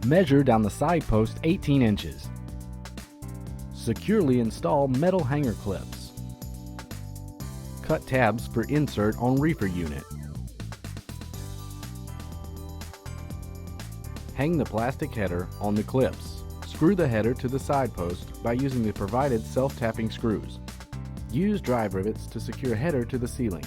Measure down the side post 18 inches. Securely install metal hanger clips. Cut tabs for insert on reefer unit. Hang the plastic header on the clips. Screw the header to the side post by using the provided self-tapping screws. Use drive rivets to secure header to the ceiling.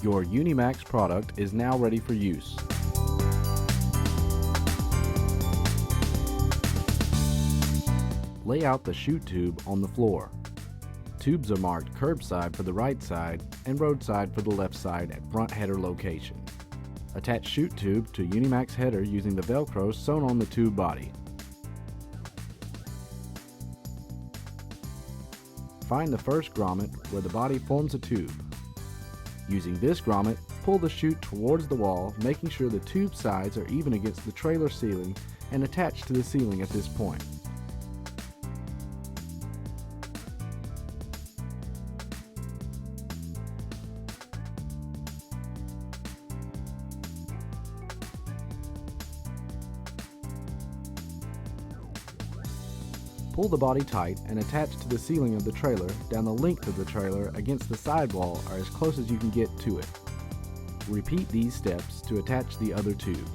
Your Unimax product is now ready for use. Lay out the chute tube on the floor. Tubes are marked curbside for the right side and roadside for the left side at front header location. Attach chute tube to Unimax header using the Velcro sewn on the tube body. Find the first grommet where the body forms a tube. Using this grommet, pull the chute towards the wall, making sure the tube sides are even against the trailer ceiling and attached to the ceiling at this point. Pull the body tight and attach to the ceiling of the trailer down the length of the trailer against the sidewall or as close as you can get to it. Repeat these steps to attach the other tube.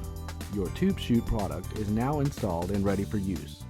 Your tube chute product is now installed and ready for use.